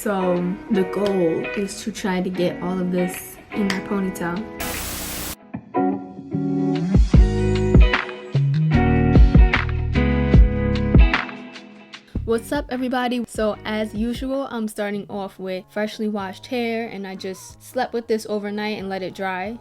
So the goal is to try to get all of this in my ponytail. What's up everybody? So as usual, I'm starting off with freshly washed hair, and I just slept with this overnight and let it dry.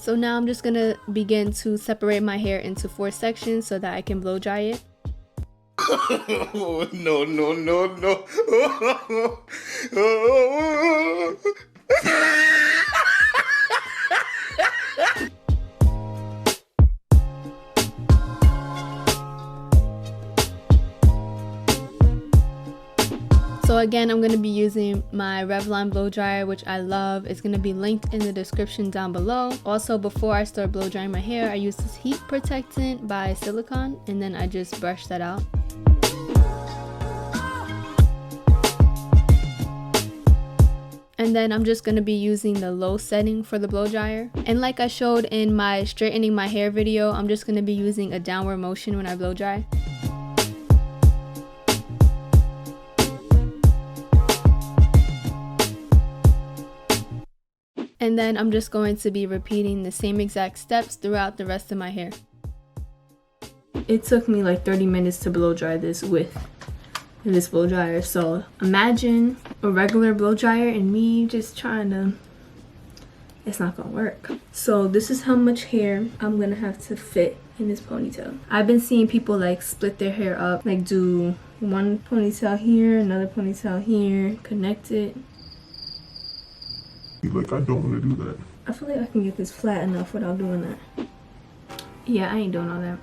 So now I'm just gonna begin to separate my hair into 4 sections so that I can blow dry it. No, no, no, no. So again, I'm going to be using my Revlon blow dryer, which I love. It's going to be linked in the description down below. Also, before I start blow drying my hair, I use this heat protectant by Silicone, and then I just brush that out. And then I'm just going to be using the low setting for the blow dryer. And like I showed in my straightening my hair video, I'm just going to be using a downward motion when I blow dry. And then I'm just going to be repeating the same exact steps throughout the rest of my hair. It took me like 30 minutes to blow dry this with this blow dryer. So imagine a regular blow dryer and me just trying to, it's not gonna work. So this is how much hair I'm gonna have to fit in this ponytail. I've been seeing people like split their hair up, like do one ponytail here, another ponytail here, connect it. Like, I don't want to do that. I feel like I can get this flat enough without doing that. Yeah, I ain't doing all that.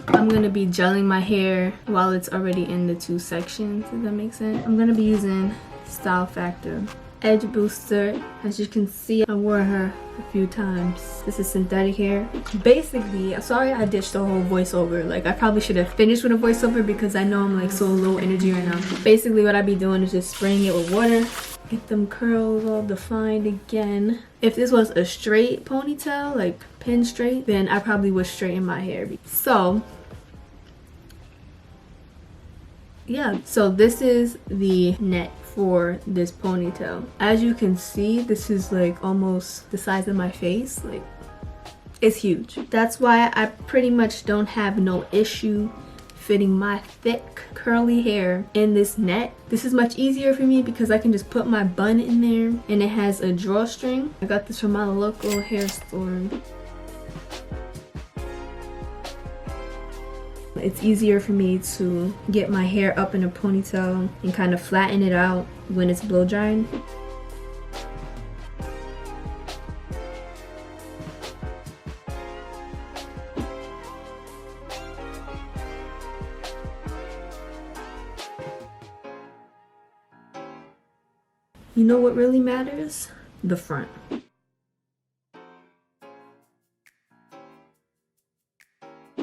I'm gonna be gelling my hair while it's already in the 2 sections, does that make sense? I'm gonna be using Style Factor Edge Booster. As you can see, I wore her a few times. This is synthetic hair. Basically, sorry I ditched the whole voiceover. Like, I probably should have finished with a voiceover because I know I'm like so low energy right now. Basically, what I be doing is just spraying it with water. Get them curls all defined again. If this was a straight ponytail, like pin straight, then I probably would straighten my hair. So yeah, so this is the net for this ponytail. As you can see, this is like almost the size of my face. Like, it's huge. That's why I pretty much don't have no issue fitting my thick curly hair in this net. This is much easier for me because I can just put my bun in there, and it has a drawstring. I got this from my local hair store. It's easier for me to get my hair up in a ponytail and kind of flatten it out when it's blow drying. You know what really matters? The front.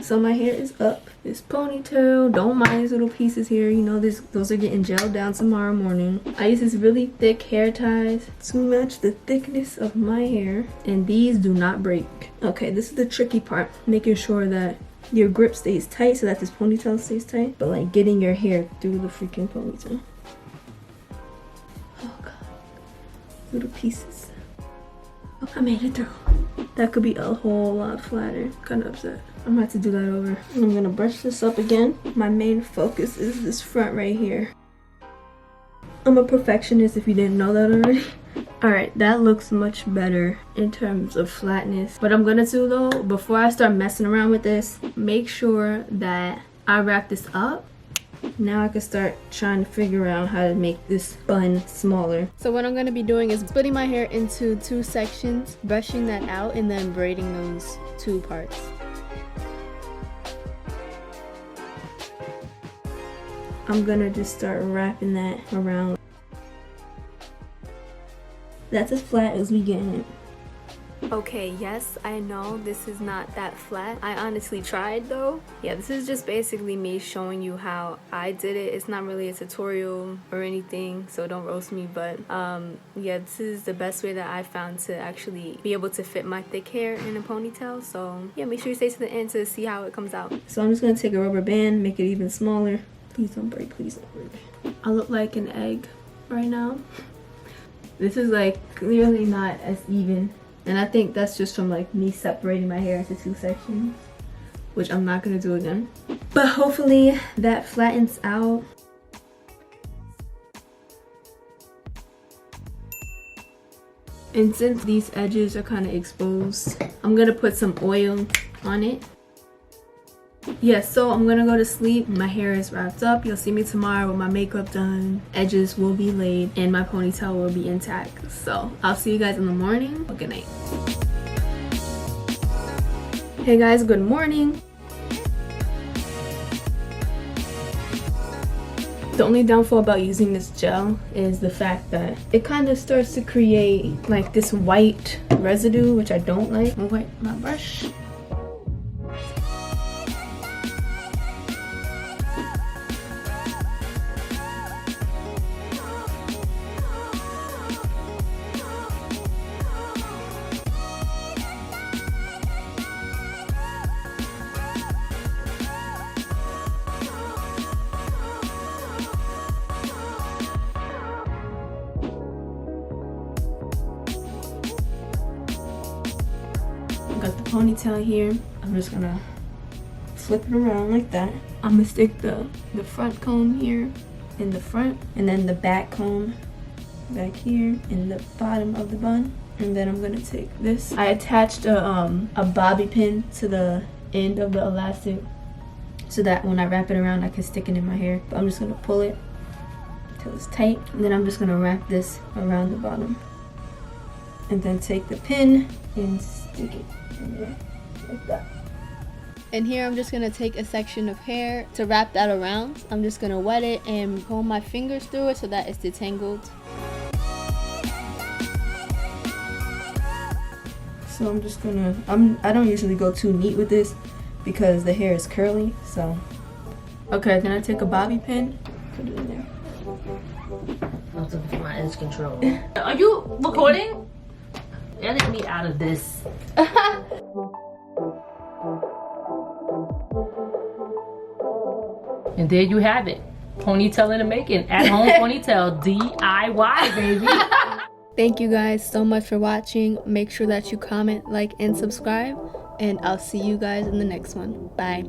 So my hair is up. This ponytail, don't mind these little pieces here. You know, those are getting gelled down tomorrow morning. I use these really thick hair ties to match the thickness of my hair. And these do not break. Okay, this is the tricky part. Making sure that your grip stays tight so that this ponytail stays tight. But like getting your hair through the freaking ponytail. Little pieces. Oh, I made it through. That could be a whole lot flatter. Kind of upset. I'm gonna have to do that over. I'm gonna brush this up again. My main focus is this front right here. I'm a perfectionist if you didn't know that already. Alright, that looks much better in terms of flatness. What I'm gonna do though, before I start messing around with this, make sure that I wrap this up. Now I can start trying to figure out how to make this bun smaller. So what I'm going to be doing is splitting my hair into 2 sections, brushing that out, and then braiding those 2 parts. I'm going to just start wrapping that around. That's as flat as we getting it. Okay, yes, I know this is not that flat. I honestly tried though. Yeah, this is just basically me showing you how I did it. It's not really a tutorial or anything, so don't roast me, but yeah, this is the best way that I found to actually be able to fit my thick hair in a ponytail. So yeah, make sure you stay to the end to see how it comes out. So I'm just gonna take a rubber band, make it even smaller. Please don't break, please don't break. I look like an egg right now. This is like clearly not as even, and I think that's just from like me separating my hair into 2 sections, which I'm not gonna do again, but hopefully that flattens out. And since these edges are kind of exposed, I'm gonna put some oil on it. Yeah, so I'm gonna go to sleep. My hair is wrapped up. You'll see me tomorrow with my makeup done. Edges will be laid and my ponytail will be intact. So I'll see you guys in the morning. Good night. Hey guys, good morning. The only downfall about using this gel is the fact that it kind of starts to create like this white residue, which I don't like. I'll wipe my brush. Got the ponytail here. I'm just gonna flip it around like that. I'm gonna stick the front comb here in the front, and then the back comb back here in the bottom of the bun. And then I'm gonna take this. I attached a bobby pin to the end of the elastic so that when I wrap it around I can stick it in my hair. But I'm just gonna pull it until it's tight, and then I'm just gonna wrap this around the bottom, and then take the pin and stick it in there like that. And here I'm just gonna take a section of hair to wrap that around. I'm just gonna wet it and pull my fingers through it so that it's detangled. So I'm just gonna, I don't usually go too neat with this because the hair is curly, so. Okay, then I take a bobby pin, put it in there. I'm looking for my edge control. Are you recording? Edit me out of this. And there you have it. Ponytail in the making. At home ponytail. DIY, baby. Thank you guys so much for watching. Make sure that you comment, like, and subscribe. And I'll see you guys in the next one. Bye.